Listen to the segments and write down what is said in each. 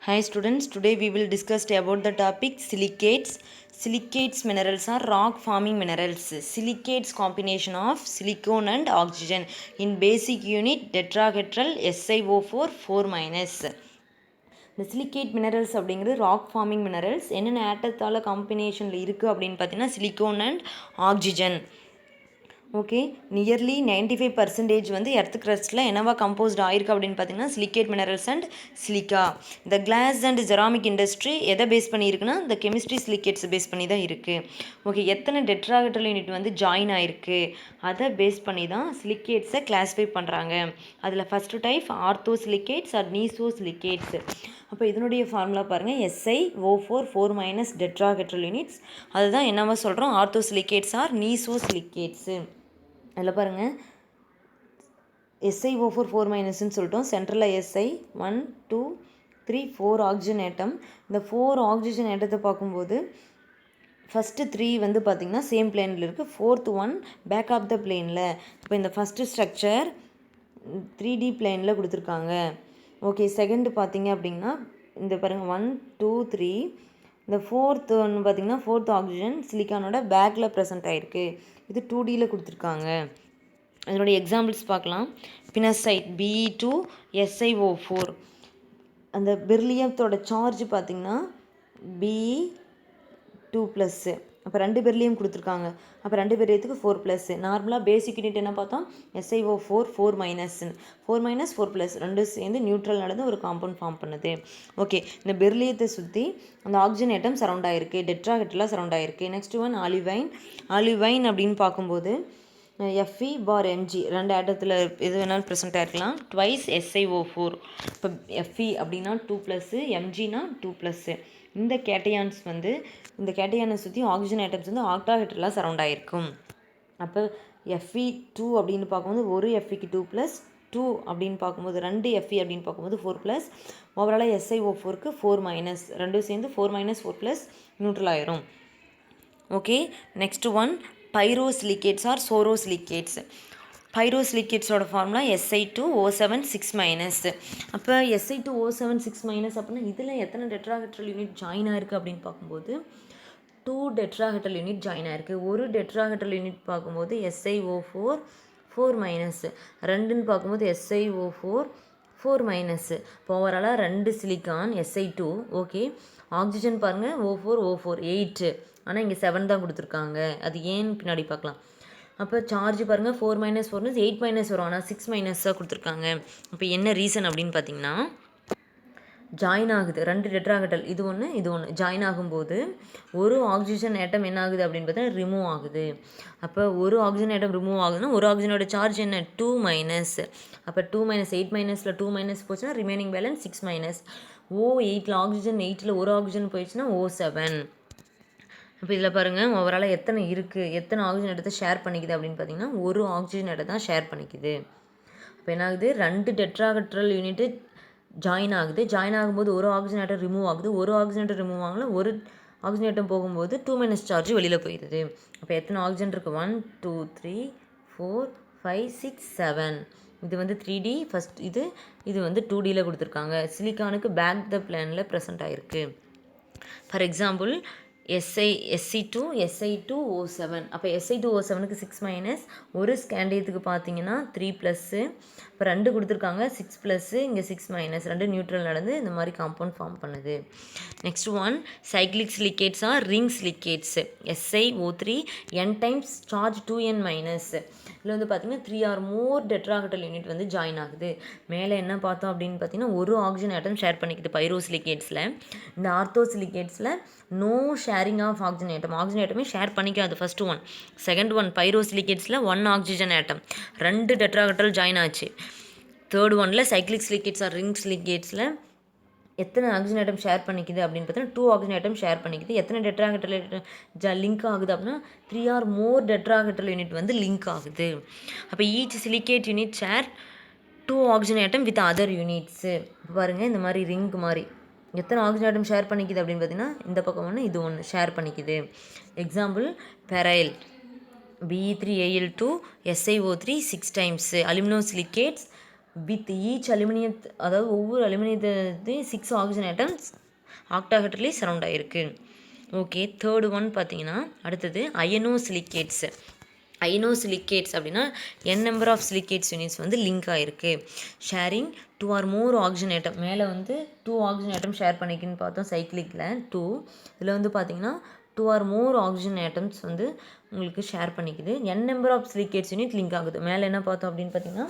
Hi students, today we will discuss about the topic silicates. Silicates minerals are rock forming minerals. Silicates combination of silicon and oxygen in basic unit tetrahedral SiO4 4-. இந்த silicate minerals அப்படிங்கிறது rock farming minerals. என்னென்ன ஆட்டத்தால் காம்பினேஷனில் இருக்குது அப்படின்னு பார்த்தீங்கன்னா silicone and oxygen. Okay, nearly 95% வந்து earth கிரஸ்டில் என்னவா compost ஆயிருக்கு அப்படின்னு பார்த்தீங்கன்னா சிலிக்கேட் மினரல்ஸ் அண்ட் சிலிக்கா. இந்த கிளாஸ் அண்ட் ஜெராமிக் இண்டஸ்ட்ரி எதை பேஸ் பண்ணியிருக்குன்னா இந்த கெமிஸ்ட்ரி சிலிக்கேட்ஸ் பேஸ் பண்ணி தான் இருக்குது. ஓகே, எத்தனை டெட்ராஹெட்ரல் யூனிட் வந்து ஜாயின் ஆயிருக்கு அதை பேஸ் பண்ணி தான் சிலிக்கேட்ஸை கிளாஸிஃபை பண்ணுறாங்க. அதில் ஃபஸ்ட்டு டைப் ஆர்த்தோ சிலிக்கேட்ஸ் ஆர் நீசோ சிலிக்கேட்ஸ். அப்போ இதனுடைய ஃபார்முலா பாருங்கள், SiO4 4- டெட்ராஹெட்ரல் யூனிட்ஸ். அதுதான் என்னவா சொல்கிறோம், ஆர்த்தோ சிலிக்கேட்ஸ் ஆர் நீசோ சிலிக்கேட்ஸு. அதில் பாருங்கள் SiO4 4- சொல்லிட்டோம். சென்ட்ரலில் Si 1 2 3 4 ஆக்சிஜன் ஏட்டம். இந்த 4 ஆக்சிஜன் ஏட்டத்தை பார்க்கும்போது ஃபஸ்ட்டு 3 வந்து பார்த்திங்கன்னா சேம் பிளேனில் இருக்குது, 4th 1 பேக் ஆஃப் த பிளேனில். இப்போ இந்த ஃபஸ்ட்டு ஸ்ட்ரக்சர் 3D பிளேனில் கொடுத்துருக்காங்க. ஓகே, செகண்டு பார்த்திங்க அப்படின்னா இந்த பாருங்கள் 1 2 3. இந்த 4th ஒன்று பார்த்திங்கன்னா 4th ஆக்சிஜன் சிலிக்கானோட பேக்கில் ப்ரெசென்ட் ஆகிருக்கு. இது 2Dயில் கொடுத்துருக்காங்க. அதனுடைய எக்ஸாம்பிள்ஸ் பார்க்கலாம். பினசைட் Be2 SiO4. அந்த பெர்லியத்தோட சார்ஜ் பார்த்திங்கன்னா Be2+. அப்போ 2 பெர்லியம் கொடுத்துருக்காங்க. அப்போ 2 பெர்லியத்துக்கு 4+. நார்மலாக பேசிக் யூனிட் என்ன பார்த்தோம், SiO4 4-. 4- 4+, ரெண்டும் சேர்ந்து நியூட்ரல் நடந்து ஒரு காம்பவுண்ட் ஃபார்ம் பண்ணுது. ஓகே, இந்த பெர்லியத்தை சுற்றி அந்த ஆக்சிஜன் ஏட்டம் சரௌண்ட் ஆகிருக்கு, டெட்ராஹெட்ரலாக சரௌண்ட் ஆகிருக்கு. Next one olivine. ஆலிவைன் அப்படின்னு பார்க்கும்போது Fe/Mg 2 ஆட்டத்தில் எது வேணாலும் ப்ரெசென்ட் ஆகிருக்கலாம். Twice SiO4. இப்போ Fe அப்படின்னா 2+, Mgனா 2+. இந்த கேட்டையான்ஸ் வந்து இந்த கேட்டையானை சுற்றி ஆக்சிஜன் ஐட்டம்ஸ் வந்து ஆக்டாஹெட்ரலாக சரௌண்ட் ஆகிருக்கும். அப்போ Fe2 அப்படின்னு பார்க்கும்போது ஒரு Feக்கு 2+, 2 அப்படின்னு பார்க்கும்போது 2 Fe அப்படின்னு பார்க்கும்போது 4+. ஓவராலாக SiO4க்கு 4-, ரெண்டும் சேர்ந்து 4- 4+ நியூட்ரல் ஆயிரும். Okay, next one pyrosilicates or sorosilicates. பைரோசிலிகேட்ஸோட ஃபார்முலா Si2O7 6-. அப்போ Si2O7 6- அப்படின்னா இதில் எத்தனை டெட்ராஹெட்ரல் யூனிட் ஜாயின் ஆயிருக்கு அப்படின்னு பார்க்கும்போது 2 டெட்ராஹெட்ரல் யூனிட் ஜாயின் ஆயிருக்கு. ஒரு டெட்ராஹெட்ரல் யூனிட் பார்க்கும்போது SiO4 4-. ரெண்டுன்னு பார்க்கும்போது SiO4 4-. இப்போ ஓவராலாக 2 சிலிக்கான் Si2. ஓகே, ஆக்சிஜன் பாருங்கள் O4 8. ஆனால் இங்கே 7 தான் கொடுத்துருக்காங்க. அது ஏன்னு பின்னாடி பார்க்கலாம். அப்போ சார்ஜ் பாருங்கள் 4- 4 8- வரும், ஆனால் 6- கொடுத்துருக்காங்க. அப்போ என்ன ரீசன் அப்படின்னு பார்த்தீங்கன்னா ஜாயின் ஆகுது 2 டெட்ராஹெட்ரல், இது ஒன்று ஜாயின் ஆகும்போது ஒரு ஆக்சிஜன் ஏட்டம் என்ன ஆகுது அப்படின்னு பார்த்தா ரிமூவ் ஆகுது. அப்போ ஒரு ஆக்சிஜன் ஏட்டம் ரிமூவ் ஆகுதுன்னா ஒரு ஆக்சிஜனோட சார்ஜ் என்ன 2-. அப்போ 2- 8- 2- போச்சுன்னா ரிமைனிங் பேலன்ஸ் 6-. O8 ஆக்சிஜன் 8 ஒரு ஆக்சிஜன் போயிடுச்சுன்னா O7. இப்போ இதில் பாருங்கள் ஓவராலாக எத்தனை இருக்குது, எத்தனை ஆக்சிஜன் இடத்த ஷேர் பண்ணிக்குது அப்படின்னு பார்த்தீங்கன்னா ஒரு ஆக்சிஜன் இடத்த தான் ஷேர் பண்ணிக்குது. இப்போ என்ன ஆகுது, 2 டெட்ராஹெட்ரல் யூனிட்டு ஜாயின் ஆகுது. ஜாயின் ஆகும்போது ஒரு ஆக்சிஜன் ஆட்டம் ரிமூவ் ஆகுது. ஒரு ஆக்சிஜன் ஆட்டம் ரிமூவ் ஆகல, ஒரு ஆக்சிஜன் ஆட்டம் போகும்போது 2- சார்ஜ் வெளியில் போயிடுது. அப்போ எத்தனை ஆக்சிஜன் இருக்குது, 1 2 3 4 5 6 7. இது வந்து 3D ஃபஸ்ட், இது வந்து 2Dயில் கொடுத்துருக்காங்க. சிலிக்கானுக்கு பேக் த பிளானில் ப்ரெசென்ட் ஆகிருக்கு. For example Si2O7. அப்போ Si2O7க்கு 6-. ஒரு ஸ்கேண்டியத்துக்கு பார்த்தீங்கன்னா 3+. இப்போ 2 கொடுத்துருக்காங்க, 6+, இங்கே 6-. 2 நியூட்ரல் நடந்து இந்த மாதிரி காம்பவுண்ட் ஃபார்ம் பண்ணுது. Next one cyclic silicates or ring silicates. SiO3 n times charge 2n-. இதில் வந்து பார்த்திங்கன்னா 3 or more டெட்ராஹெட்ரல் யூனிட் வந்து ஜாயின் ஆகுது. மேலே என்ன பார்த்தோம் அப்படின்னு பார்த்தீங்கன்னா ஒரு ஆக்சிஜன் ஆட்டம் ஷேர் பண்ணிக்குது பைரோசிலிகேட்ஸில். இந்த ஆர்த்தோசிலிகேட்ஸில் no sharing of oxygen atom, oxygen ஆட்டமே ஷேர் பண்ணிக்காது. First one. செகண்ட் ஒன் பைரோசிலிகேட்ஸில் 1 ஆக்சிஜன் ஆட்டம், 2 டெட்ராஹெட்ரல் ஜாயின் ஆச்சு. தேர்ட் ஒனில் சைக்ளிக் சிலிக்கேட்ஸ் ஆர் ரிங் சிலிக்கேட்ஸில் எத்தனை ஆக்சிஜன் ஆட்டம் ஷேர் பண்ணிக்குது அப்படின்னு பார்த்தீங்கன்னா 2 ஆக்சிஜன் ஆட்டம் ஷேர் பண்ணிக்குது. எத்தனை டெட்ராஹெட்ரல் லிங்க் ஆகுது அப்படின்னா 3 or more டெட்ராஹெட்ரல் யூனிட் வந்து லிங்க் ஆகுது. அப்போ each silicate unit share 2 oxygen atom with other units. பாருங்கள் இந்த மாதிரி ரிங் மாதிரி எத்தனை ஆக்சிஜன் ஆட்டம் ஷேர் பண்ணிக்குது அப்படின்னு பார்த்தீங்கன்னா இந்த பக்கம் ஒன்று இது ஒன்று ஷேர் பண்ணிக்குது. Example beryl Be3Al2 SiO3 6 times. Aluminosilicates with each aluminium, அதாவது ஒவ்வொரு அலுமினியத்தையும் 6 ஆக்சிஜன் ஆட்டம்ஸ் ஆக்டாஹெட்ரலி சரௌண்ட் ஆகிருக்கு. ஓகே, தேர்டு ஒன் பார்த்தீங்கன்னா அடுத்தது அயனோசிலிகேட்ஸு. அயனோசிலிகேட்ஸ் அப்படின்னா n number of silicates units வந்து லிங்க் ஆகிருக்கு. Sharing 2 or more oxygen atom. மேலே வந்து 2 ஆக்சிஜன் ஆட்டம் ஷேர் பண்ணிக்கின்னு பார்த்தோம் சைக்கிளிக்கில் 2. இதில் வந்து பார்த்தீங்கன்னா 2 or more ஆக்சிஜன் ஆட்டம்ஸ் வந்து உங்களுக்கு ஷேர் பண்ணிக்குது. n number of silicates unit link ஆகுது. மேலே என்ன பார்த்தோம் அப்படின்னு பார்த்தீங்கன்னா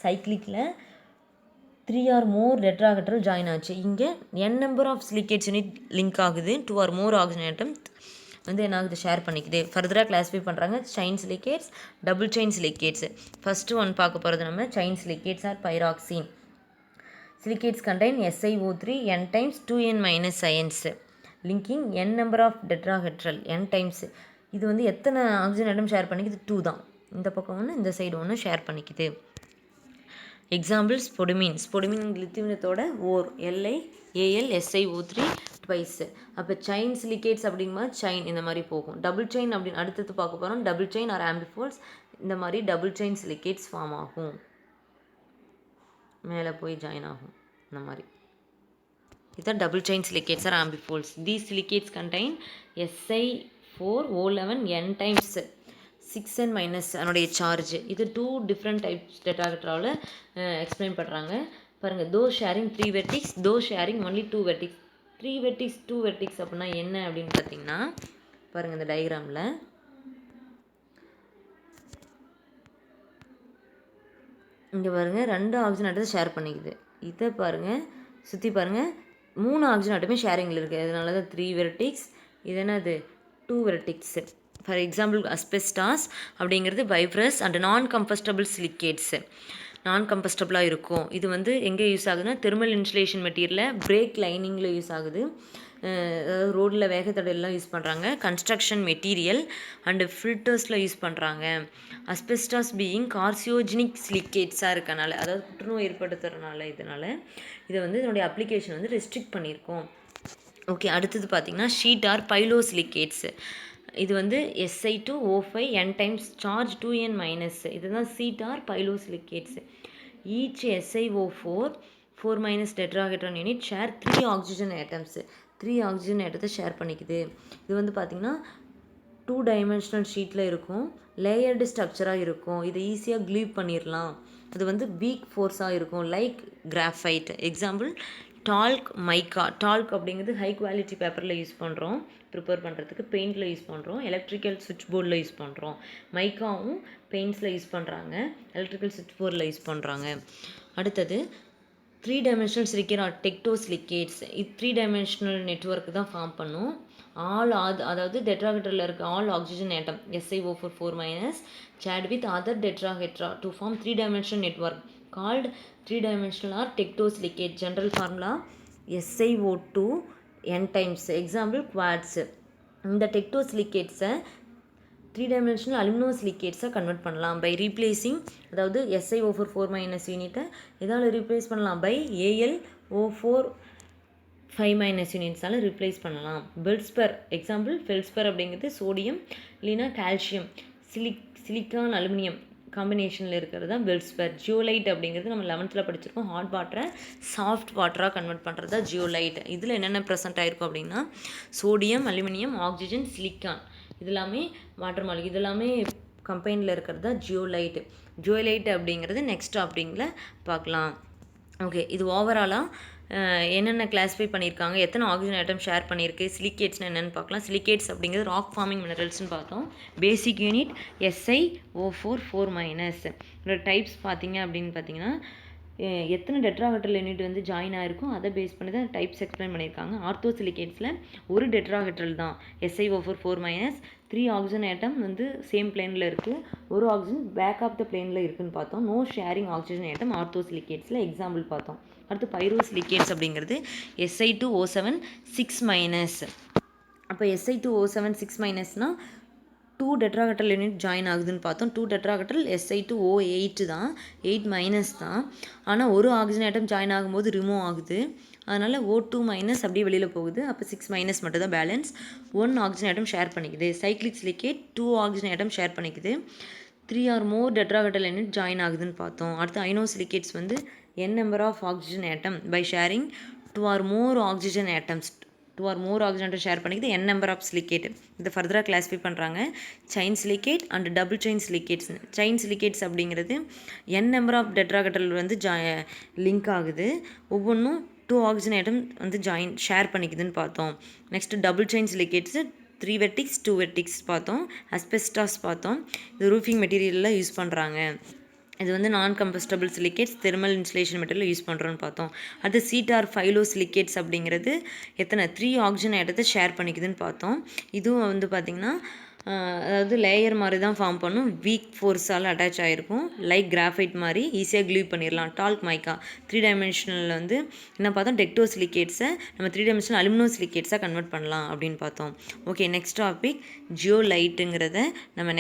சைக்கிளிக்கில் 3 or more டெட்ராஹெட்ரல் ஜாயின் ஆச்சு. இங்கே n number of silicates unit link ஆகுது. 2 or more ஆக்சிஜன் ஆட்டம் வந்து என்ன ஆகுது, ஷேர் பண்ணிக்குது. ஃபர்தராக கிளாஸிஃபை பண்ணுறாங்க chain silicates, double chain silicates. First one பார்க்க போகிறது நம்ம chain silicates or pyroxene. Silicates contain SiO3 n times 2n minus ions linking n number of tetrahedral n times. இது வந்து எத்தனை ஆக்சிஜன் ஆட்டம் ஷேர் பண்ணிக்குது, 2 தான். இந்த பக்கம் ஒன்று இந்த சைடு ஒன்று ஷேர் பண்ணிக்குது. எக்ஸாம்பிள் ஸ்பொடுமின். ஸ்பொடுமின் லித்தியத்தோட ஓர் LiAlSiO3 ட்வைஸ். அப்போ செயின் சிலிகேட்ஸ் அப்படிங்கும்போது செயின் இந்த மாதிரி போகும். டபுள் செயின் அப்படின்னு அடுத்தது பார்க்க போகிறோம். டபுள் செயின் ஆர் ஆம்பிஃபோல்ஸ், இந்த மாதிரி டபுள் செயின் சிலிகேட்ஸ் ஃபார்ம் ஆகும். மேலே போய் ஜாயின் ஆகும் இந்த மாதிரி. இதுதான் double chain silicates or amphiboles. These silicates contain Si4O11 n times 6n minus அதனுடைய சார்ஜ். இது 2 டிஃப்ரெண்ட் டைப்ஸ் டெட்ராஹெட்ராவில் எக்ஸ்பிளைன் பண்ணுறாங்க பாருங்கள். Though sharing 3 vertex, though sharing only 2 vertex. 3 vertex 2 vertex அப்படின்னா என்ன அப்படின்னு பார்த்தீங்கன்னா பாருங்கள் இந்த டயக்ராமில் இங்கே பாருங்கள் 2 ஆக்சிஜன் ஆட்டத்தை ஷேர் பண்ணிக்குது. இதை பாருங்கள் சுற்றி பாருங்கள் 3 ஆக்சிஜன் ஆட்டமே ஷேரிங்கில் இருக்குது. அதனால தான் 3 வெர்டிக்ஸ். இது என்னது 2 வெர்டிக்ஸ். ஃபார் எக்ஸாம்பிள் அஸ்பெஸ்டாஸ் அப்படிங்கிறது பைப்ரஸ் அண்ட் நான் கம்பஸ்டபிள் சிலிகேட்ஸு. நான் கம்பஸ்டபிளாக இருக்கும். இது வந்து எங்கே யூஸ் ஆகுதுன்னா தெர்மல் இன்சுலேஷன் மெட்டீரியலில் பிரேக் லைனிங்கில் யூஸ் ஆகுது. அதாவது ரோடில் வேகத்தடையெல்லாம் யூஸ் பண்ணுறாங்க. கன்ஸ்ட்ரக்ஷன் மெட்டீரியல் அண்டு ஃபில்டர்ஸில் யூஸ் பண்ணுறாங்க. அஸ்பெஸ்டாஸ் பீயிங் கார்சியோஜெனிக் சிலிகேட்ஸாக இருக்கனால, அதாவது புற்றுநோய் ஏற்படுத்துறதுனால இதனால் இதை வந்து இதனுடைய அப்ளிகேஷன் வந்து ரெஸ்ட்ரிக்ட் பண்ணியிருக்கோம். ஓகே, அடுத்தது பார்த்திங்கன்னா ஷீட் ஆர் பைலோசிலிகேட்ஸு. இது வந்து Si2O5 n times charge 2n minus. இதுதான் sheet or phyllosilicates. Each SiO4 4 minus tetrahedron unit share 3 oxygen atoms. 3 oxygen ஆட்டத்தை ஷேர் பண்ணிக்குது. இது வந்து பார்த்திங்கன்னா 2 டைமென்ஷனல் ஷீட்டில் இருக்கும். லேயர்டு ஸ்ட்ரக்சராக இருக்கும். இதை ஈஸியாக க்ளீவ் பண்ணிடலாம். அது வந்து வீக் ஃபோர்ஸாக இருக்கும் லைக் கிராஃபைட். எக்ஸாம்பிள் டால்க், மைக்கா. டால்க் அப்படிங்கிறது ஹை குவாலிட்டி பேப்பரில் யூஸ் பண்ணுறோம் ப்ரிப்பேர் பண்ணுறதுக்கு. பெயிண்டில் யூஸ் பண்ணுறோம். எலக்ட்ரிக்கல் சுவிட்ச் போர்டில் யூஸ் பண்ணுறோம். மைக்காவும் பெயிண்ட்ஸில் யூஸ் பண்ணுறாங்க. எலக்ட்ரிக்கல் சுவிட்ச் போர்டில் யூஸ் பண்ணுறாங்க. அடுத்தது 3 டைமென்ஷனல் சிலிகேட் ஆர் டெக்டோசிலிகேட்ஸ். இது 3 டைமென்ஷனல் நெட்வொர்க் தான் ஃபார்ம் பண்ணும். அதாவது டெட்ராஹெட்ரில் இருக்க all oxygen atom SiO4 4 minus shared with other tetrahedra to form 3 dimensional network called 3 dimensional or tectosilicate. General formula SiO2 n times. Example quartz. இந்த டெக்டோசிலிகேட்ஸை 3 dimensional அலுமினோசிலிகேட்ஸை convert பண்ணலாம் by replacing. அதாவது SiO4 4 minus யூனிட்டை இதால் replace பண்ணலாம் by AlO4 5 minus யூனிட்ஸால் replace பண்ணலாம். பெல்ஸ்பர். Example ஃபெல்ஸ்பர் அப்படிங்கிறது sodium இல்லைன்னா calcium silicon aluminium காம்பினேஷனில் இருக்கிறது தான் பெல்ஸ்பர். ஜியோலைட் அப்படிங்கிறது நம்ம 11th படிச்சிருக்கோம். ஹாட் வாட்டரை சாஃப்ட் வாட்டராக கன்வெர்ட் பண்ணுறது தான் ஜியோலைட். இதில் என்னென்ன ப்ரெசென்ட் ஆகிருக்கும் அப்படின்னா சோடியம், அலுமினியம், ஆக்சிஜன், சிலிக்கான், இது எல்லாமே வாட்டர் மாலிக், இது எல்லாமே கம்பைனில் இருக்கிறது தான் ஜியோலைட். ஜியோலைட் அப்படிங்கிறது நெக்ஸ்ட் டாப்பிக்கில் பார்க்கலாம். ஓகே, இது ஓவராலாக என்னென்ன கிளாஸிஃபை பண்ணியிருக்காங்க, எத்தனை ஆக்சிஜன் ஆட்டம் ஷேர் பண்ணியிருக்கு, சிலிகேட்ஸ்னால் என்னென்னு பார்க்கலாம். சிலிகேட்ஸ் அப்படிங்கிறது ராக் ஃபார்மிங் மினரல்ஸ்னு பார்த்தோம். பேசிக் யூனிட் SiO4 4 மைனஸ். இதோட டைப்ஸ் பார்த்தீங்க அப்படின்னு பார்த்தீங்கன்னா எத்தனை டெட்ராஹெட்ரல் யூனிட் வந்து ஜாயின் ஆகிருக்கும் அதை பேஸ் பண்ணி தான் டைப்ஸ் எக்ஸ்பிளைன் பண்ணியிருக்காங்க. ஆர்த்தோசிலிகேட்ஸில் ஒரு டெட்ராஹெட்ரல் தான் SiO4 4 மைனஸ். 3 ஆக்சிஜன் ஆட்டம் வந்து சேம் பிளேனில் இருக்குது. ஒரு ஆக்சிஜன் பேக் ஆஃப் த பிளேனில் இருக்குதுன்னு பார்த்தோம். நோ ஷேரிங் ஆக்சிஜன் ஆட்டம் ஆர்த்தோசிலிகேட்ஸில் எக்ஸாம்பிள் பார்த்தோம். அடுத்து பைரோசிலிகேட்ஸ் அப்படிங்கிறது Si2O7 6 மைனஸ். அப்போ Si2O7 6 மைனஸ்னால் 2 டெட்ராஹெட்ரல் யூனிட் ஜாயின் ஆகுதுன்னு பார்த்தோம். 2 டெட்ராஹெட்ரல் Si2O8 தான், 8 மைனஸ் தான். ஆனால் ஒரு ஆக்சிஜன் ஆட்டம் ஜாயின் ஆகும்போது ரிமூவ் ஆகுது. அதனால் O2 மைனஸ் அப்படியே வெளியில் போகுது. அப்போ 6 மைனஸ் மட்டும் தான் பேலன்ஸ். 1 ஆக்சிஜன் ஆட்டம் ஷேர் பண்ணிக்குது. Cyclic silicate 2 oxygen atom share பண்ணிக்குது. 3 or more tetrahedral unit join ஆகுதுன்னு பார்த்தோம். அடுத்து ஐனோசிலிகேட்ஸ் வந்து n number of oxygen atom by sharing 2 or more oxygen atoms 2 or more oxygen share பண்ணிக்கிது n number of silicate. இதை ஃபர்தராக classify பண்ணுறாங்க chain silicate and double chain silicates. Chain silicates அப்படிங்கிறது n number of tetrahedral வந்து link ஆகுது, ஒவ்வொன்றும் 2 oxygen atom வந்து share பண்ணிக்குதுன்னு பார்த்தோம். Next double chain silicates 3 vertex 2 vertex பார்த்தோம். அஸ்பெஸ்டாஸ் பார்த்தோம். இது ரூஃபிங் மெட்டீரியலில் யூஸ் பண்ணுறாங்க. இது வந்து non combustible silicates thermal insulation material use பண்ணுறோன்னு பார்த்தோம். அது சீட்டார் ஃபைலோ சிலிகேட்ஸ் அப்படிங்கிறது 3 ஆக்சிஜன் ஆட்டத்தை ஷேர் பண்ணிக்குதுன்னு பார்த்தோம். இதுவும் வந்து பார்த்திங்கன்னா அதாவது லேயர் மாதிரி தான் ஃபார்ம் பண்ணும், வீக் ஃபோர்ஸால் அட்டாச் ஆகிருக்கும், லைக் கிராஃபைட் மாதிரி ஈஸியாக க்ளூ பண்ணிடலாம். டால்க் மைக்கா 3 டைமென்ஷனலில் வந்து என்ன பார்த்தோம், டெக்டோ சிலிகேட்ஸை நம்ம 3 டைமென்ஷனல் அலுமினோ சிலிகேட்ஸாக கன்வெர்ட் பண்ணலாம் அப்படின்னு பார்த்தோம். ஓகே, நெக்ஸ்ட் டாபிக் ஜியோலைட்டுங்கிறத நம்ம